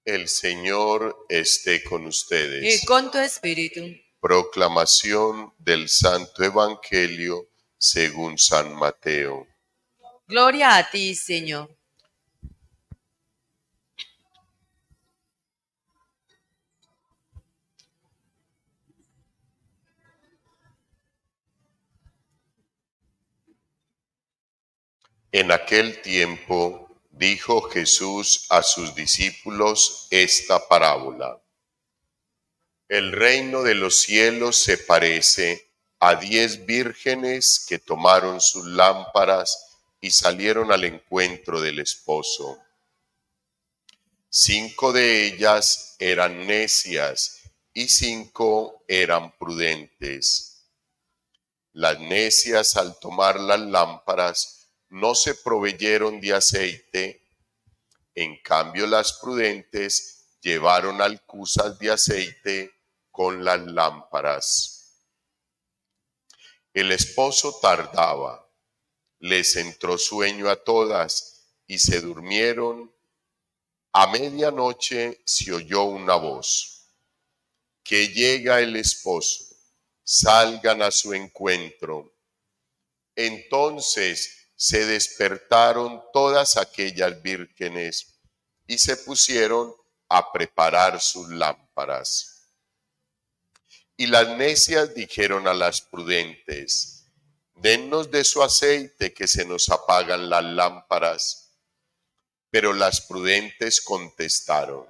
El Señor esté con y ustedes. con tu espíritu. Proclamación del Santo Evangelio según San Mateo. Gloria a ti, Señor. En aquel tiempo dijo Jesús a sus discípulos esta parábola. El reino de los cielos se parece a 10 vírgenes que tomaron sus lámparas y salieron al encuentro del esposo. 5 de ellas eran necias y 5 eran prudentes. Las necias, al tomar las lámparas, no se proveyeron de aceite. En cambio, las prudentes llevaron alcuzas de aceite con las lámparas. El esposo tardaba, les entró sueño a todas y se durmieron. A medianoche se oyó una voz: que llega el esposo, salgan a su encuentro. Entonces se despertaron todas aquellas vírgenes y se pusieron a preparar sus lámparas. Y las necias dijeron a las prudentes: dennos de su aceite, que se nos apagan las lámparas. Pero las prudentes contestaron: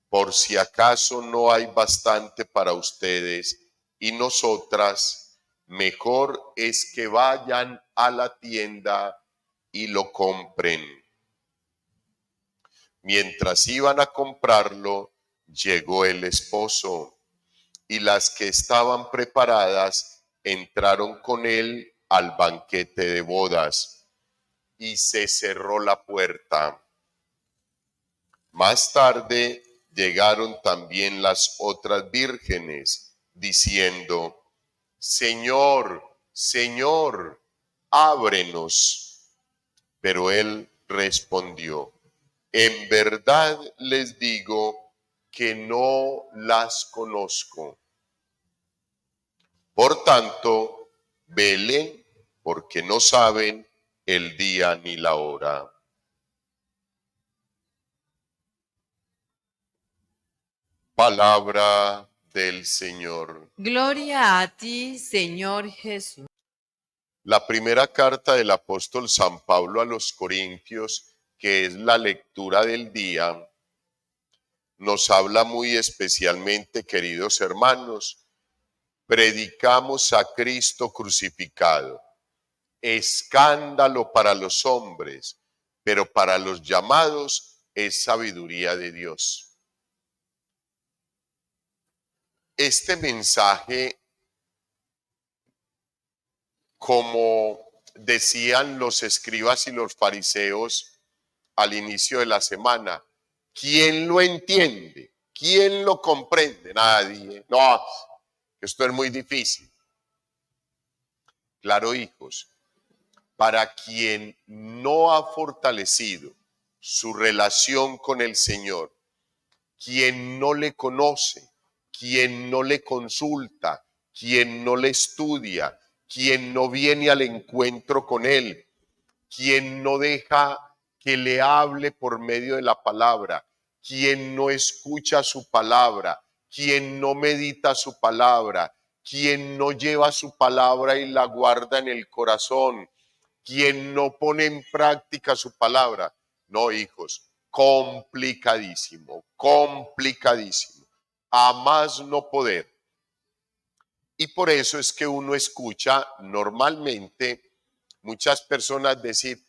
por si acaso no hay bastante para ustedes y nosotras, mejor es que vayan a la tienda y lo compren. Mientras iban a comprarlo, llegó el esposo, y las que estaban preparadas entraron con él al banquete de bodas, y se cerró la puerta. Más tarde llegaron también las otras vírgenes, diciendo: Señor, Señor, ábrenos. Pero él respondió: en verdad les digo que no las conozco. Por tanto, velen, porque no saben el día ni la hora. Palabra del Señor. Gloria a ti, Señor Jesús. La primera carta del apóstol San Pablo a los Corintios, que es la lectura del día, nos habla muy especialmente, queridos hermanos: predicamos a Cristo crucificado, escándalo para los hombres, pero para los llamados es sabiduría de Dios. Este mensaje, como decían los escribas y los fariseos al inicio de la semana, ¿quién lo entiende? ¿Quién lo comprende? Nadie. No, esto es muy difícil. Claro, hijos, para quien no ha fortalecido su relación con el Señor, quien no le conoce, quien no le consulta, quien no le estudia, quien no viene al encuentro con Él, quien no deja que le hable por medio de la palabra, quien no escucha su palabra, quien no medita su palabra, quien no lleva su palabra y la guarda en el corazón, quien no pone en práctica su palabra. No, hijos, complicadísimo, complicadísimo. A más no poder. Y por eso es que uno escucha normalmente muchas personas decir: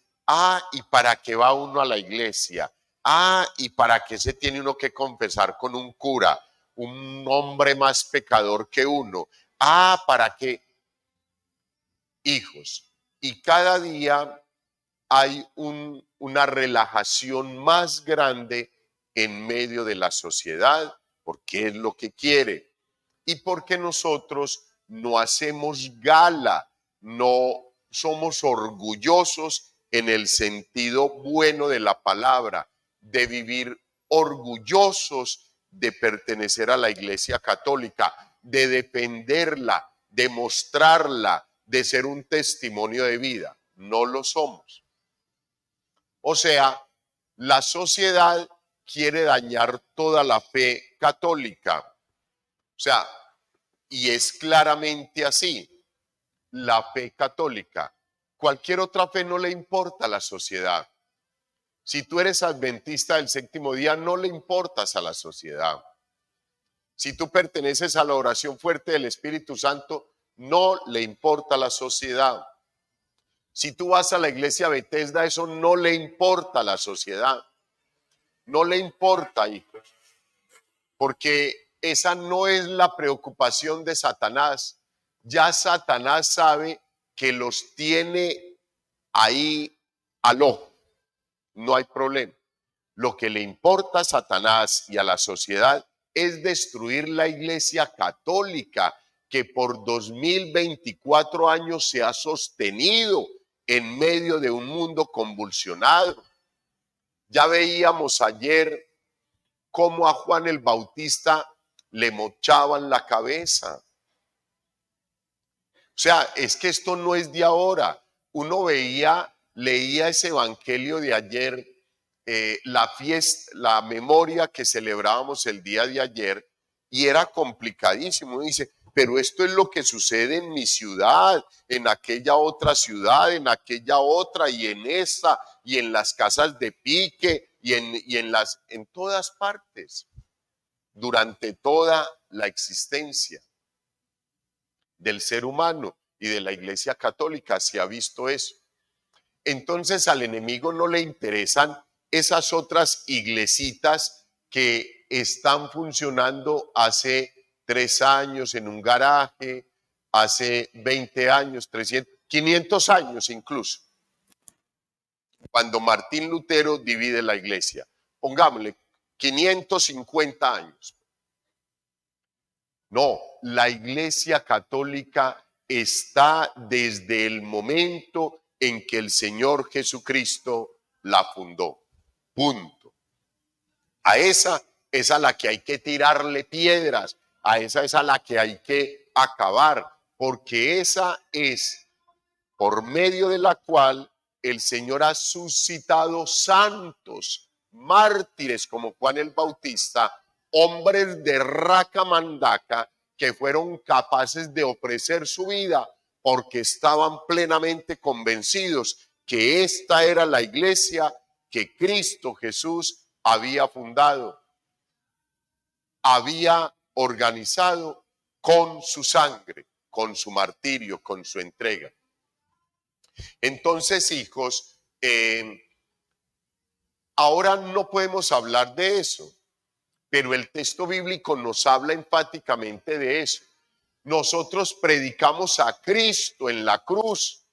¿y para qué va uno a la iglesia? ¿Y para qué se tiene uno que confesar con un cura, un hombre más pecador que uno? ¿Para qué? Hijos, y cada día hay una relajación más grande en medio de la sociedad, porque es lo que quiere y porque nosotros no hacemos gala, no somos orgullosos en el sentido bueno de la palabra, de vivir orgullosos de pertenecer a la Iglesia Católica, de defenderla, de mostrarla, de ser un testimonio de vida. No lo somos. O sea, la sociedad quiere dañar toda la fe católica. O sea, y es claramente así. La fe católica. Cualquier otra fe no le importa a la sociedad. Si tú eres adventista del séptimo día, no le importas a la sociedad. Si tú perteneces a la oración fuerte del Espíritu Santo, no le importa a la sociedad. Si tú vas a la iglesia Bethesda, eso no le importa a la sociedad. No le importa, hijos, porque esa no es la preocupación de Satanás. Ya Satanás sabe que los tiene ahí al ojo. No hay problema. Lo que le importa a Satanás y a la sociedad es destruir la iglesia católica que por 2024 años se ha sostenido en medio de un mundo convulsionado. Ya veíamos ayer cómo a Juan el Bautista le mochaban la cabeza. O sea, es que esto no es de ahora. Uno leía ese evangelio de ayer, la fiesta, la memoria que celebrábamos el día de ayer, y era complicadísimo. Dice, pero esto es lo que sucede en mi ciudad, en aquella otra ciudad, en aquella otra, y en esta, y en las casas de pique, y en todas partes, durante toda la existencia del ser humano y de la Iglesia Católica se ha visto eso. Entonces al enemigo no le interesan esas otras iglesitas que están funcionando hace 3 años en un garaje, hace 20 años, 300, 500 años incluso, cuando Martín Lutero divide la iglesia. Pongámosle 550 años. No, la Iglesia Católica está desde el momento en que el Señor Jesucristo la fundó. Punto. A esa es a la que hay que tirarle piedras, a esa es a la que hay que acabar, porque esa es por medio de la cual el Señor ha suscitado santos, mártires como Juan el Bautista, hombres de raca mandaca que fueron capaces de ofrecer su vida porque estaban plenamente convencidos que esta era la iglesia que Cristo Jesús había fundado, había organizado con su sangre, con su martirio, con su entrega. Entonces, hijos, ahora no podemos hablar de eso. Pero el texto bíblico nos habla enfáticamente de eso. Nosotros predicamos a Cristo en la cruz.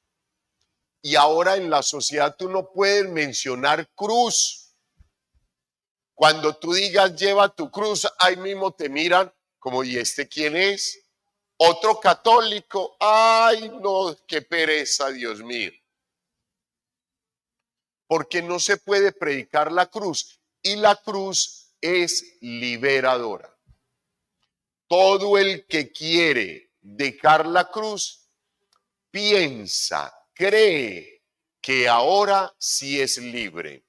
Y ahora en la sociedad tú no puedes mencionar cruz. Cuando tú digas lleva tu cruz, ahí mismo te miran como, ¿y este quién es? Otro católico. Ay, no, qué pereza, Dios mío. Porque no se puede predicar la cruz. Y la cruz es liberadora. Todo el que quiere dejar la cruz piensa, cree que ahora sí es libre.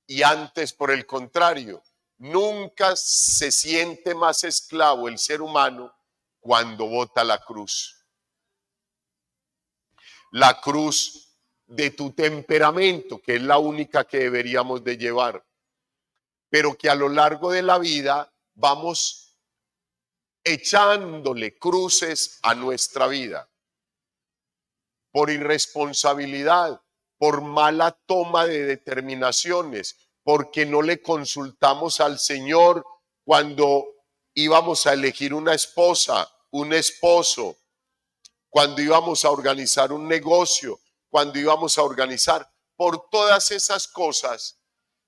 Y antes, por el contrario, nunca se siente más esclavo el ser humano cuando bota la cruz. La cruz de tu temperamento, que es la única que deberíamos de llevar, pero que a lo largo de la vida vamos echándole cruces a nuestra vida por irresponsabilidad, por mala toma de determinaciones, porque no le consultamos al Señor cuando íbamos a elegir una esposa, un esposo, cuando íbamos a organizar un negocio, cuando íbamos a organizar, por todas esas cosas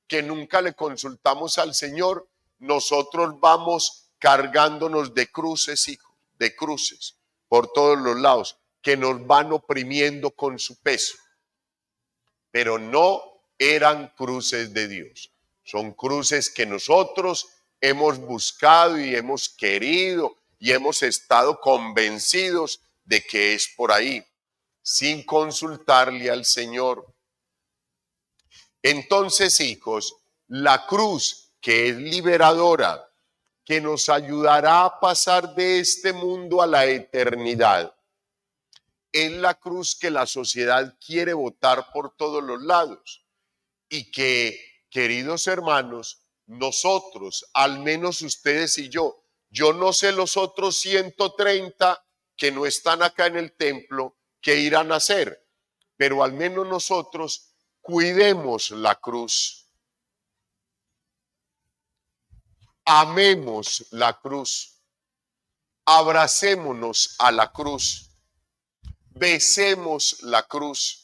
que nunca le consultamos al Señor, nosotros vamos cargándonos de cruces, hijos, de cruces por todos los lados, que nos van oprimiendo con su peso. Pero no eran cruces de Dios. Son cruces que nosotros hemos buscado y hemos querido y hemos estado convencidos de que es por ahí, sin consultarle al Señor. Entonces, hijos, la cruz que es liberadora, que nos ayudará a pasar de este mundo a la eternidad, es la cruz que la sociedad quiere botar por todos los lados y que, queridos hermanos, nosotros, al menos ustedes y yo no sé los otros 130 que no están acá en el templo, qué irán a hacer, pero al menos nosotros cuidemos la cruz, amemos la cruz, abracémonos a la cruz, besemos la cruz.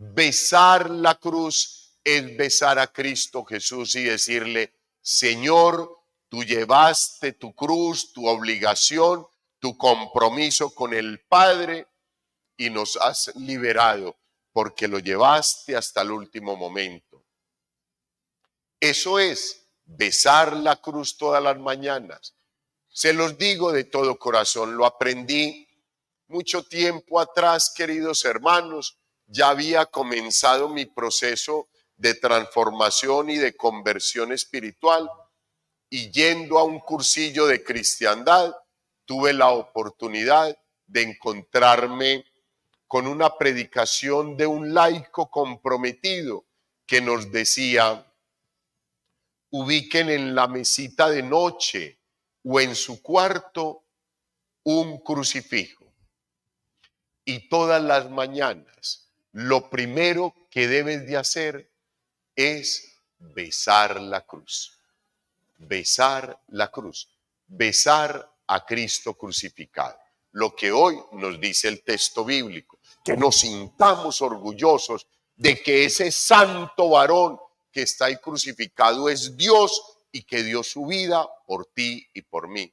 Besar la cruz es besar a Cristo Jesús y decirle: Señor, tú llevaste tu cruz, tu obligación, tu compromiso con el Padre y nos has liberado porque lo llevaste hasta el último momento. Eso es besar la cruz todas las mañanas. Se los digo de todo corazón, lo aprendí mucho tiempo atrás, queridos hermanos. Ya había comenzado mi proceso de transformación y de conversión espiritual, y yendo a un cursillo de cristiandad, tuve la oportunidad de encontrarme con una predicación de un laico comprometido que nos decía: ubiquen en la mesita de noche o en su cuarto un crucifijo, y todas las mañanas lo primero que debes de hacer es besar la cruz, besar la cruz, besar a Cristo crucificado. Lo que hoy nos dice el texto bíblico, que nos sintamos orgullosos de que ese santo varón que está ahí crucificado es Dios y que dio su vida por ti y por mí.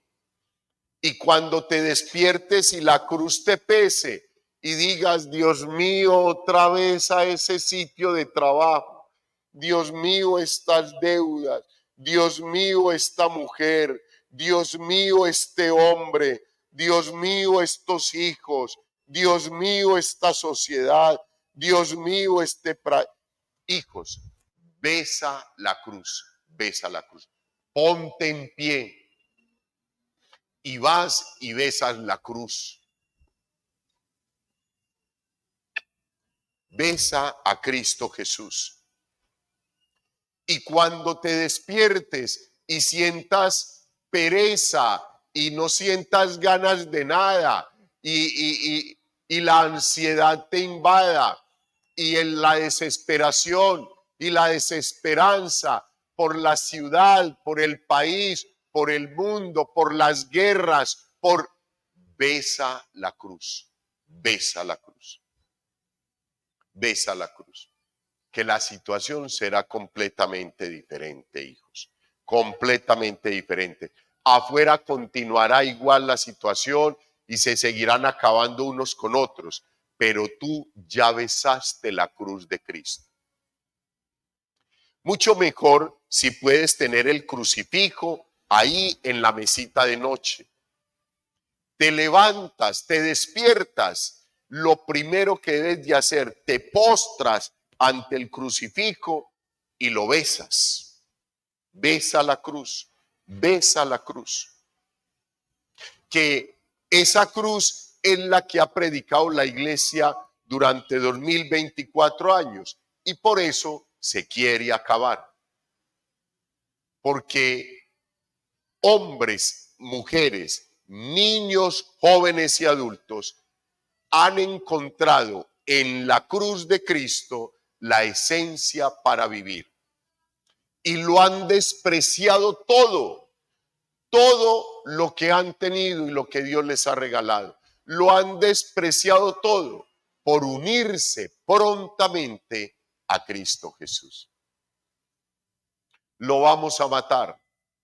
Y cuando te despiertes y la cruz te pese y digas: Dios mío, otra vez a ese sitio de trabajo, Dios mío, estas deudas, Dios mío, esta mujer, Dios mío, este hombre, Dios mío, estos hijos, Dios mío, esta sociedad, Dios mío, hijos, besa la cruz, besa la cruz, ponte en pie y vas y besas la cruz. Besa a Cristo Jesús. Y cuando te despiertes y sientas pereza y no sientas ganas de nada y la ansiedad te invada y en la desesperación y la desesperanza por la ciudad, por el país, por el mundo, por las guerras, besa la cruz, besa la cruz, besa la cruz, que la situación será completamente diferente, hijos, completamente diferente. Afuera continuará igual la situación y se seguirán acabando unos con otros, pero tú ya besaste la cruz de Cristo. Mucho mejor si puedes tener el crucifijo ahí en la mesita de noche. Te levantas, te despiertas, lo primero que debes de hacer, te postras ante el crucifijo y lo besas. Besa la cruz, besa la cruz. Que esa cruz es la que ha predicado la iglesia durante 2024 años y por eso se quiere acabar. Porque hombres, mujeres, niños, jóvenes y adultos han encontrado en la cruz de Cristo la esencia para vivir. Y lo han despreciado todo lo que han tenido y lo que Dios les ha regalado. Lo han despreciado todo por unirse prontamente a Cristo Jesús. Lo vamos a matar,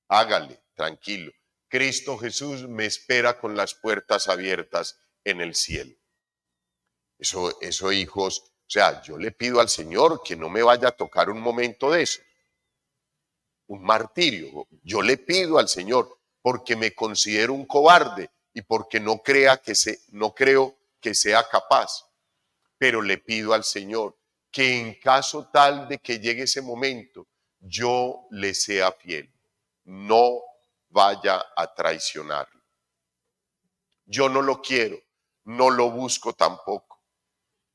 hágale, tranquilo. Cristo Jesús me espera con las puertas abiertas en el cielo. Eso, hijos, sea, yo le pido al Señor que no me vaya a tocar un momento de eso, un martirio. Yo le pido al Señor porque me considero un cobarde y porque no creo que sea capaz. Pero le pido al Señor que en caso tal de que llegue ese momento, yo le sea fiel, no vaya a traicionarlo. Yo no lo quiero, no lo busco tampoco,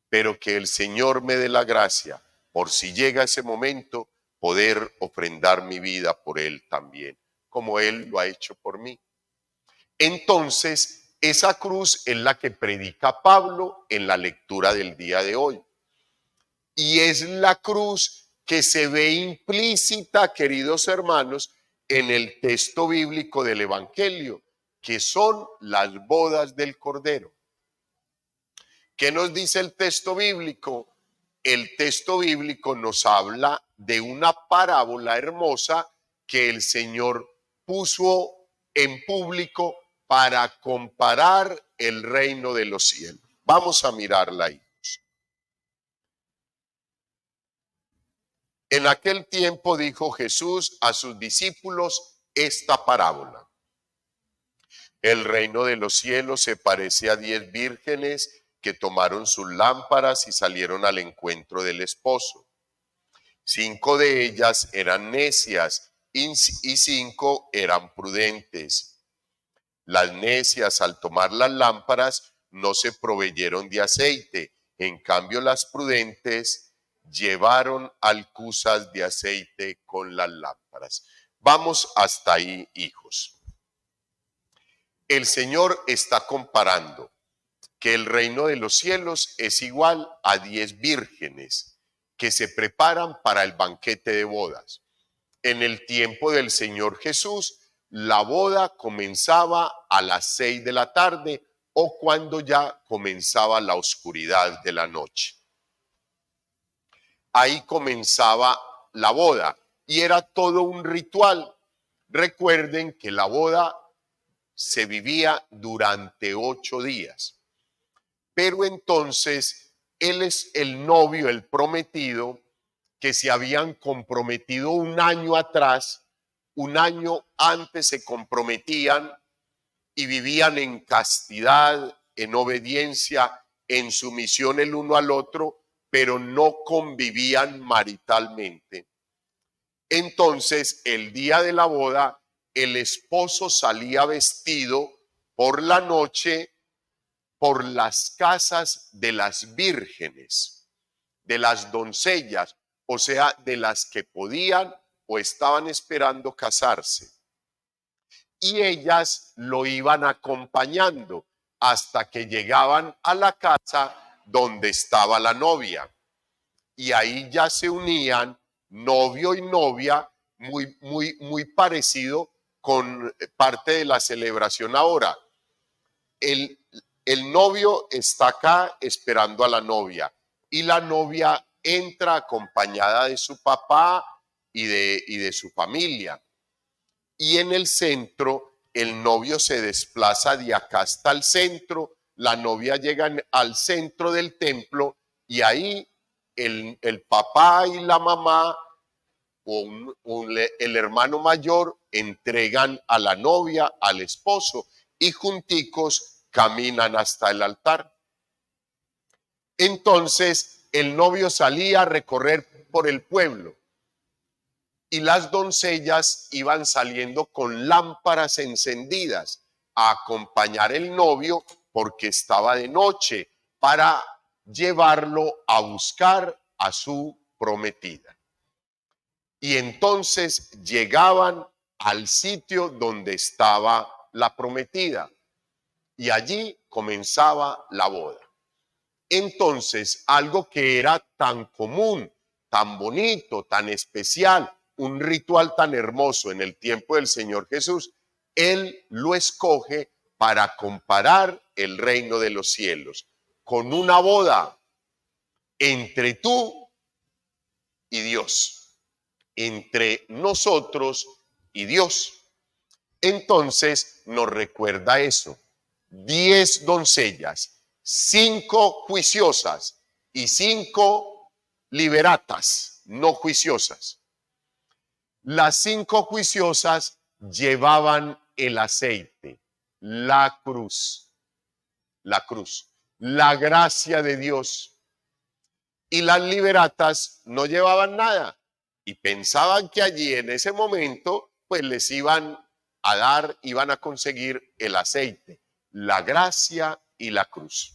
pero que el Señor me dé la gracia, por si llega ese momento, poder ofrendar mi vida por Él también, como Él lo ha hecho por mí. Entonces, esa cruz es la que predica Pablo en la lectura del día de hoy. Y es la cruz que se ve implícita, queridos hermanos, en el texto bíblico del Evangelio, que son las bodas del Cordero. ¿Qué nos dice el texto bíblico? El texto bíblico nos habla de una parábola hermosa que el Señor puso en público para comparar el reino de los cielos. Vamos a mirarla ahí. En aquel tiempo dijo Jesús a sus discípulos esta parábola. El reino de los cielos se parece a 10 vírgenes que tomaron sus lámparas y salieron al encuentro del esposo. 5 de ellas eran necias y 5 eran prudentes. Las necias, al tomar las lámparas, no se proveyeron de aceite. En cambio, las prudentes llevaron alcuzas de aceite con las lámparas. Vamos hasta ahí, hijos. El Señor está comparando que el reino de los cielos es igual a 10 vírgenes que se preparan para el banquete de bodas. En el tiempo del Señor Jesús, la boda comenzaba a las 6 de la tarde o cuando ya comenzaba la oscuridad de la noche. Ahí comenzaba la boda y era todo un ritual. Recuerden que la boda se vivía durante 8 días. Pero entonces él es el novio, el prometido, que se habían comprometido un año atrás, un año antes se comprometían y vivían en castidad, en obediencia, en sumisión el uno al otro, pero no convivían maritalmente. Entonces, el día de la boda, el esposo salía vestido por la noche por las casas de las vírgenes, de las doncellas, o sea, de las que podían o estaban esperando casarse. Y ellas lo iban acompañando hasta que llegaban a la casa donde estaba la novia. Y ahí ya se unían novio y novia, muy parecido con parte de la celebración ahora. El novio está acá esperando a la novia y la novia entra acompañada de su papá y de su familia. Y en el centro, el novio se desplaza de acá hasta el centro, la novia llega al centro del templo y ahí el papá y la mamá o el hermano mayor entregan a la novia, al esposo, y junticos caminan hasta el altar. Entonces el novio salía a recorrer por el pueblo y las doncellas iban saliendo con lámparas encendidas a acompañar el novio porque estaba de noche para llevarlo a buscar a su prometida. Y entonces llegaban al sitio donde estaba la prometida y allí comenzaba la boda. Entonces, algo que era tan común, tan bonito, tan especial, un ritual tan hermoso en el tiempo del Señor Jesús, Él lo escoge para comparar el reino de los cielos con una boda entre tú y Dios, entre nosotros y Dios. Entonces nos recuerda eso: 10 doncellas, 5 juiciosas y 5 liberatas, no juiciosas. Las 5 juiciosas llevaban el aceite, la cruz, la gracia de Dios. Y las liberatas no llevaban nada y pensaban que allí en ese momento pues les iban a dar, iban a conseguir el aceite, la gracia y la cruz.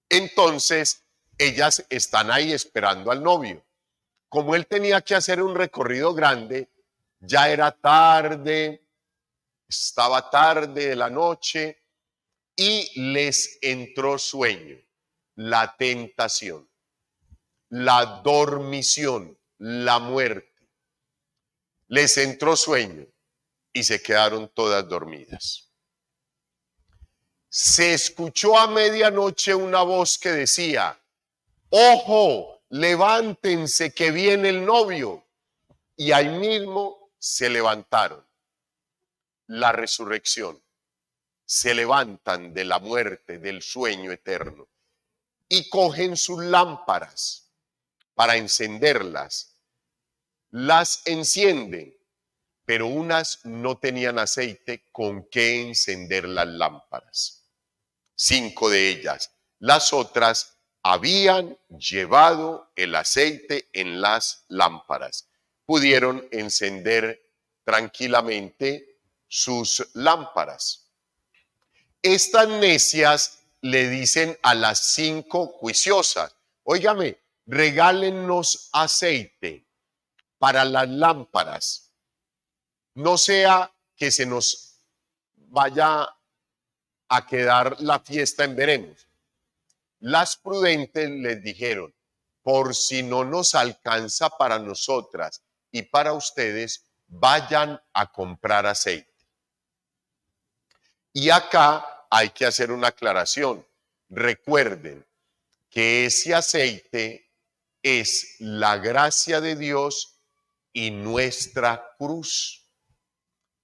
Entonces ellas están ahí esperando al novio. Como él tenía que hacer un recorrido grande, ya era tarde, estaba tarde de la noche y les entró sueño, la tentación, la dormición, la muerte. Les entró sueño y se quedaron todas dormidas. Se escuchó a medianoche una voz que decía: ¡ojo! Levántense que viene el novio. Y ahí mismo se levantaron. La resurrección. Se levantan de la muerte, del sueño eterno. Y cogen sus lámparas para encenderlas. Las encienden, pero unas no tenían aceite con qué encender las lámparas. 5 de ellas. Las otras habían llevado el aceite en las lámparas. Pudieron encender tranquilamente sus lámparas. Estas necias le dicen a las 5 juiciosas: óigame, regálennos aceite para las lámparas. No sea que se nos vaya a quedar la fiesta en veremos. Las prudentes les dijeron: por si no nos alcanza para nosotras y para ustedes, vayan a comprar aceite. Y acá hay que hacer una aclaración. Recuerden que ese aceite es la gracia de Dios y nuestra cruz,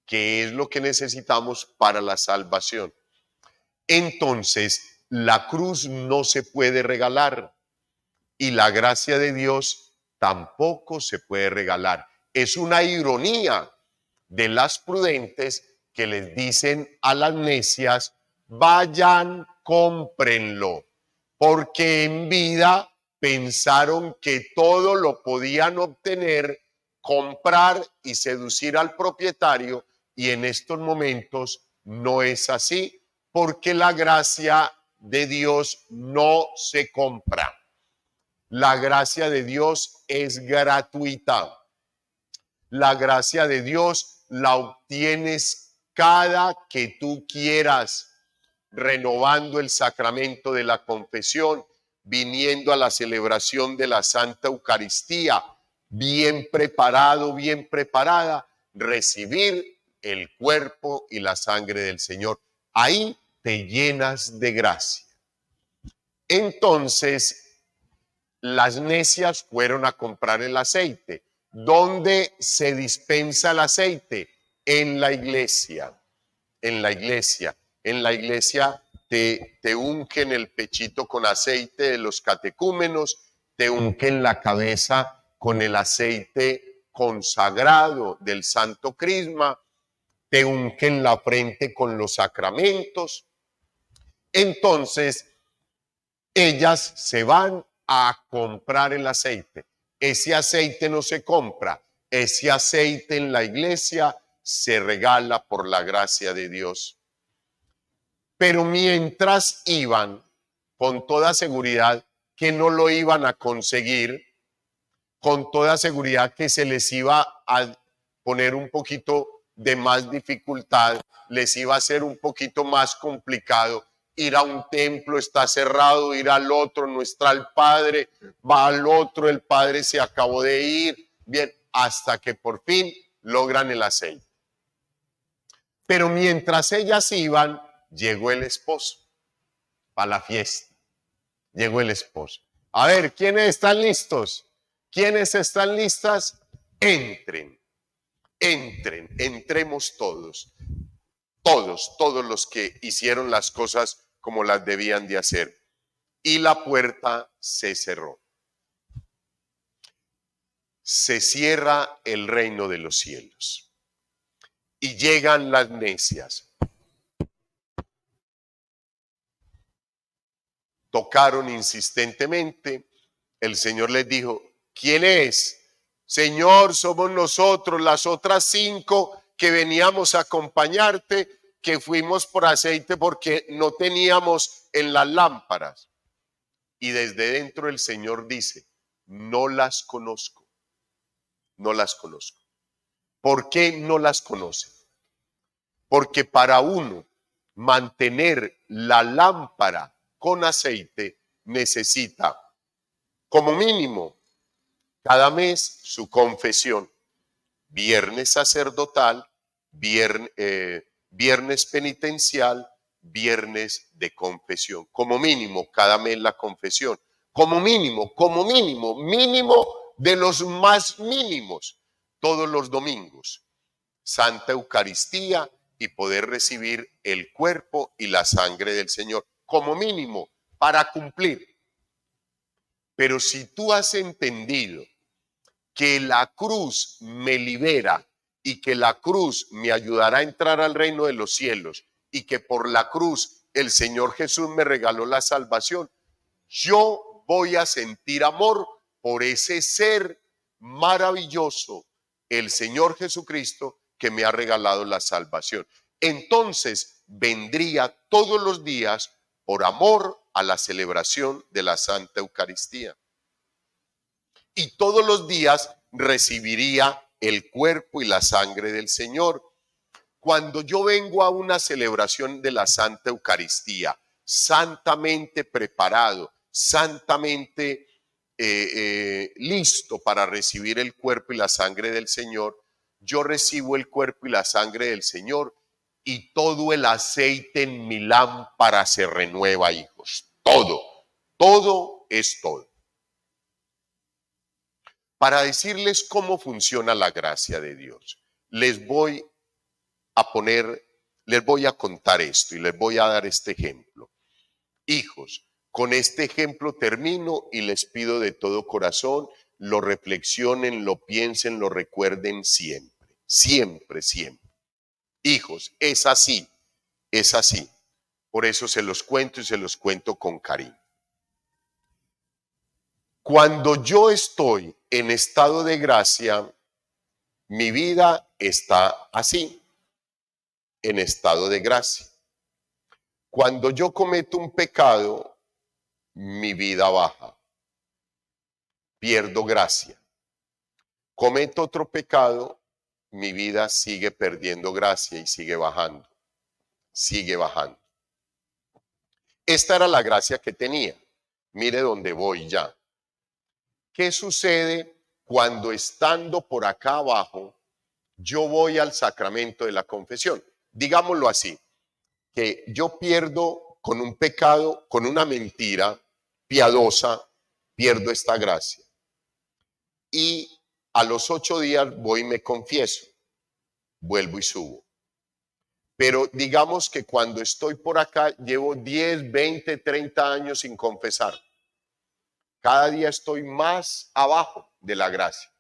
que es lo que necesitamos para la salvación. Entonces, la cruz no se puede regalar y la gracia de Dios tampoco se puede regalar. Es una ironía de las prudentes que les dicen a las necias: vayan, cómprenlo, porque en vida pensaron que todo lo podían obtener, comprar y seducir al propietario, y en estos momentos no es así, porque la gracia de Dios no se compra. La gracia de Dios es gratuita. La gracia de Dios la obtienes cada que tú quieras, renovando el sacramento de la confesión, viniendo a la celebración de la Santa Eucaristía, bien preparado, bien preparada, recibir el cuerpo y la sangre del Señor. Ahí te llenas de gracia. Entonces, las necias fueron a comprar el aceite. ¿Dónde se dispensa el aceite? En la iglesia. En la iglesia. En la iglesia te ungen el pechito con aceite de los catecúmenos, te ungen la cabeza con el aceite consagrado del Santo Crisma, te ungen la frente con los sacramentos. Entonces, ellas se van a comprar el aceite. Ese aceite no se compra, ese aceite en la iglesia se regala por la gracia de Dios. Pero mientras iban, con toda seguridad que no lo iban a conseguir, con toda seguridad que se les iba a poner un poquito de más dificultad, les iba a ser un poquito más complicado. Ir a un templo está cerrado, ir al otro no está el padre, va al otro, el padre se acabó de ir, bien, hasta que por fin logran el aceite. Pero mientras ellas iban, llegó el esposo para la fiesta. Llegó el esposo. A ver, ¿quiénes están listos? ¿Quiénes están listas? Entren, entremos todos. Todos los que hicieron las cosas como las debían de hacer. y la puerta se cerró. Se cierra el reino de los cielos y llegan las necias. Tocaron insistentemente. El Señor les dijo: ¿quién es? Señor, somos nosotros, las otras 5 que veníamos a acompañarte, que fuimos por aceite porque no teníamos en las lámparas. Y desde dentro el Señor dice: no las conozco, no las conozco. ¿Por qué no las conoce? Porque para uno mantener la lámpara con aceite necesita, como mínimo, cada mes su confesión, viernes sacerdotal, viernes penitencial, viernes de confesión. Como mínimo, cada mes la confesión. Como mínimo, mínimo de los más mínimos, todos los domingos. Santa Eucaristía y poder recibir el cuerpo y la sangre del Señor. Como mínimo, para cumplir. Pero si tú has entendido que la cruz me libera y que la cruz me ayudará a entrar al reino de los cielos y que por la cruz el Señor Jesús me regaló la salvación, yo voy a sentir amor por ese ser maravilloso, el Señor Jesucristo, que me ha regalado la salvación. Entonces vendría todos los días por amor a la celebración de la Santa Eucaristía. Y todos los días recibiría el cuerpo y la sangre del Señor. Cuando yo vengo a una celebración de la Santa Eucaristía, santamente preparado, santamente listo para recibir el cuerpo y la sangre del Señor, yo recibo el cuerpo y la sangre del Señor y todo el aceite en mi lámpara se renueva, hijos. Todo es todo. Para decirles cómo funciona la gracia de Dios, les voy a contar esto y les voy a dar este ejemplo. Hijos, con este ejemplo termino y les pido de todo corazón, lo reflexionen, lo piensen, lo recuerden siempre, siempre, siempre. Hijos, es así, es así. Por eso se los cuento y se los cuento con cariño. Cuando yo estoy en estado de gracia, mi vida está así, en estado de gracia. Cuando yo cometo un pecado, mi vida baja, pierdo gracia. Cometo otro pecado, mi vida sigue perdiendo gracia y sigue bajando, sigue bajando. Esta era la gracia que tenía. Mire dónde voy ya. ¿Qué sucede cuando estando por acá abajo, yo voy al sacramento de la confesión? Digámoslo así, que yo pierdo con un pecado, con una mentira piadosa, pierdo esta gracia. Y a los 8 días voy y me confieso, vuelvo y subo. Pero digamos que cuando estoy por acá, llevo 10, 20, 30 años sin confesar. Cada día estoy más abajo de la gracia.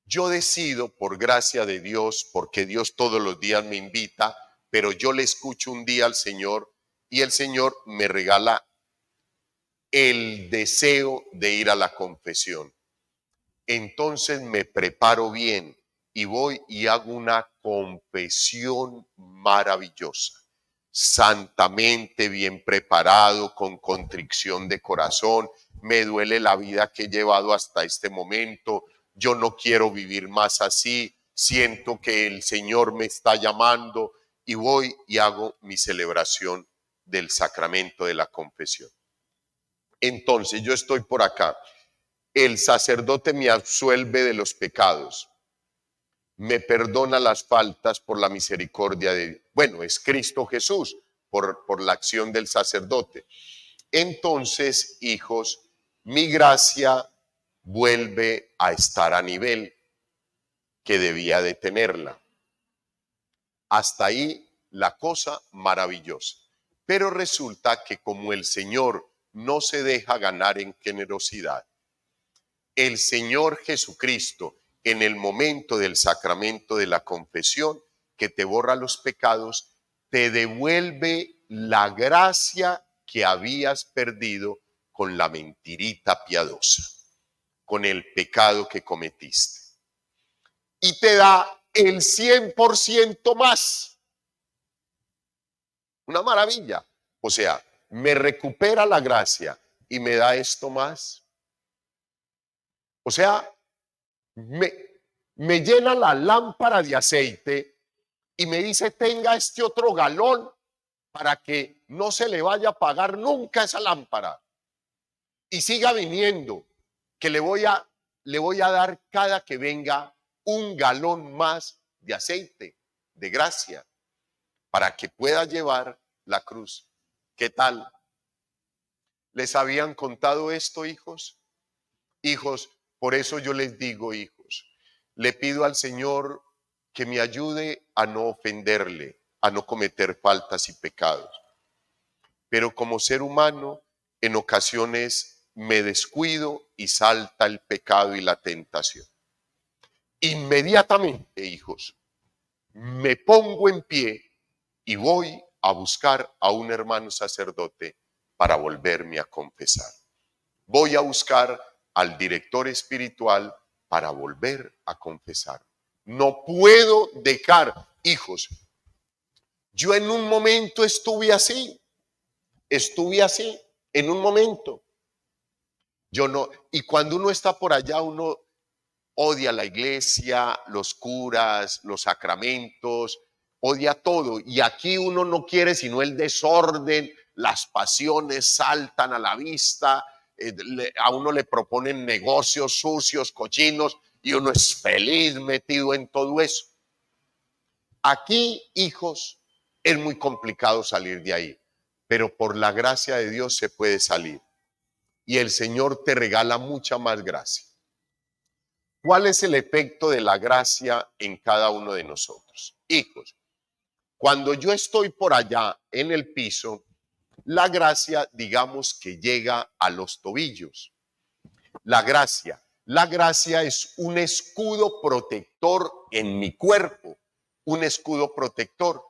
Yo decido, por gracia de Dios, porque Dios todos los días me invita, pero yo le escucho un día al Señor y el Señor me regala el deseo de ir a la confesión. Entonces me preparo bien y voy y hago una confesión maravillosa, santamente bien preparado, con contrición de corazón. Me duele la vida que he llevado hasta este momento. Yo no quiero vivir más así. Siento que el Señor me está llamando y voy y hago mi celebración del sacramento de la confesión. Entonces yo estoy por acá. El sacerdote me absuelve de los pecados, me perdona las faltas por la misericordia de Dios. Bueno, es Cristo Jesús por la acción del sacerdote. Entonces, hijos, mi gracia vuelve a estar a nivel que debía de tenerla. Hasta ahí la cosa maravillosa. Pero resulta que como el Señor no se deja ganar en generosidad. El Señor Jesucristo, en el momento del sacramento de la confesión, que te borra los pecados, te devuelve la gracia que habías perdido con la mentirita piadosa, con el pecado que cometiste. Y te da el 100% más. Una maravilla. O sea, me recupera la gracia y me da esto más. O sea, me llena la lámpara de aceite y me dice, tenga este otro galón para que no se le vaya a apagar nunca esa lámpara. Y siga viniendo, que le voy a dar cada que venga un galón más de aceite, de gracia, para que pueda llevar la cruz. ¿Qué tal? ¿Les habían contado esto, hijos? Hijos, por eso yo les digo, hijos, le pido al Señor que me ayude a no ofenderle, a no cometer faltas y pecados. Pero como ser humano, en ocasiones me descuido y salta el pecado y la tentación. Inmediatamente, hijos, me pongo en pie y voy a buscar a un hermano sacerdote para volverme a confesar. Voy a buscar al director espiritual para volver a confesar. No puedo dejar, hijos. Yo en un momento estuve así en un momento. Yo no, y cuando uno está por allá, uno odia la iglesia, los curas, los sacramentos, odia todo. Y aquí uno no quiere sino el desorden, las pasiones saltan a la vista, a uno le proponen negocios sucios, cochinos, y uno es feliz metido en todo eso. Aquí, hijos, es muy complicado salir de ahí, pero por la gracia de Dios se puede salir. Y el Señor te regala mucha más gracia. ¿Cuál es el efecto de la gracia en cada uno de nosotros? Hijos, cuando yo estoy por allá en el piso, la gracia, digamos que llega a los tobillos. La gracia es un escudo protector en mi cuerpo, un escudo protector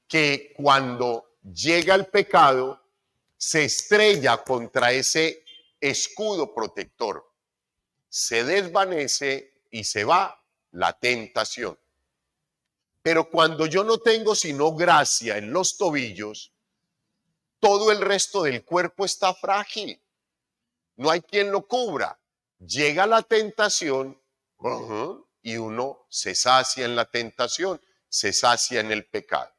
que cuando llega el pecado se estrella contra ese escudo protector, se desvanece y se va la tentación. Pero cuando yo no tengo sino gracia en los tobillos, todo el resto del cuerpo está frágil. No hay quien lo cubra. Llega la tentación y uno se sacia en la tentación, se sacia en el pecado.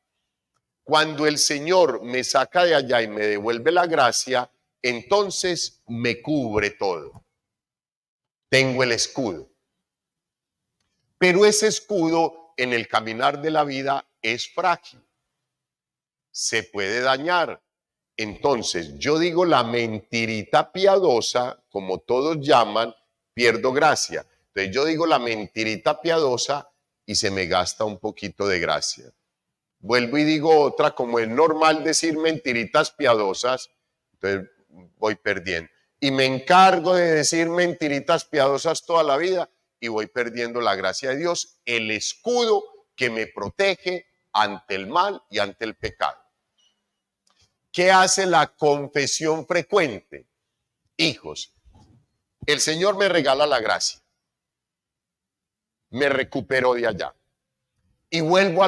Cuando el Señor me saca de allá y me devuelve la gracia, entonces me cubre todo. Tengo el escudo. Pero ese escudo en el caminar de la vida es frágil. Se puede dañar. Entonces yo digo la mentirita piadosa, como todos llaman, pierdo gracia. Entonces yo digo la mentirita piadosa y se me gasta un poquito de gracia. Vuelvo y digo otra, como es normal decir mentiritas piadosas, entonces voy perdiendo. Y me encargo de decir mentiritas piadosas toda la vida y voy perdiendo la gracia de Dios, el escudo que me protege ante el mal y ante el pecado. ¿Qué hace la confesión frecuente? Hijos, el Señor me regala la gracia, me recupero de allá y vuelvo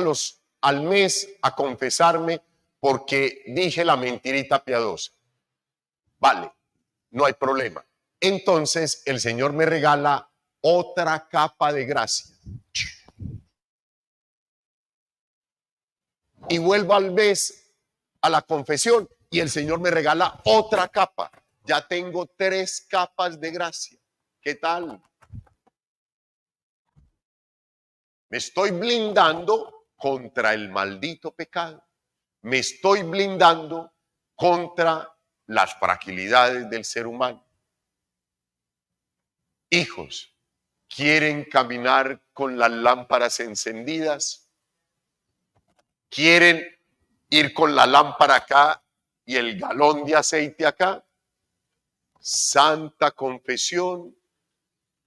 al mes a confesarme porque dije la mentirita piadosa. Vale, no hay problema. Entonces el Señor me regala otra capa de gracia. Y vuelvo al mes a la confesión y el Señor me regala otra capa. Ya tengo 3 capas de gracia. ¿Qué tal? Me estoy blindando contra el maldito pecado. Me estoy blindando contra las fragilidades del ser humano. Hijos, ¿quieren caminar con las lámparas encendidas? ¿Quieren ir con la lámpara acá y el galón de aceite acá? santa confesión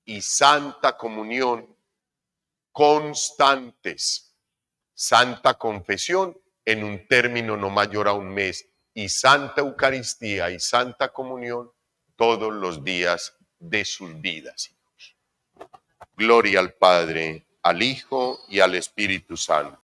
y santa comunión constantes. Santa confesión en un término no mayor a un mes y santa Eucaristía y santa comunión todos los días de sus vidas. Gloria al Padre, al Hijo y al Espíritu Santo.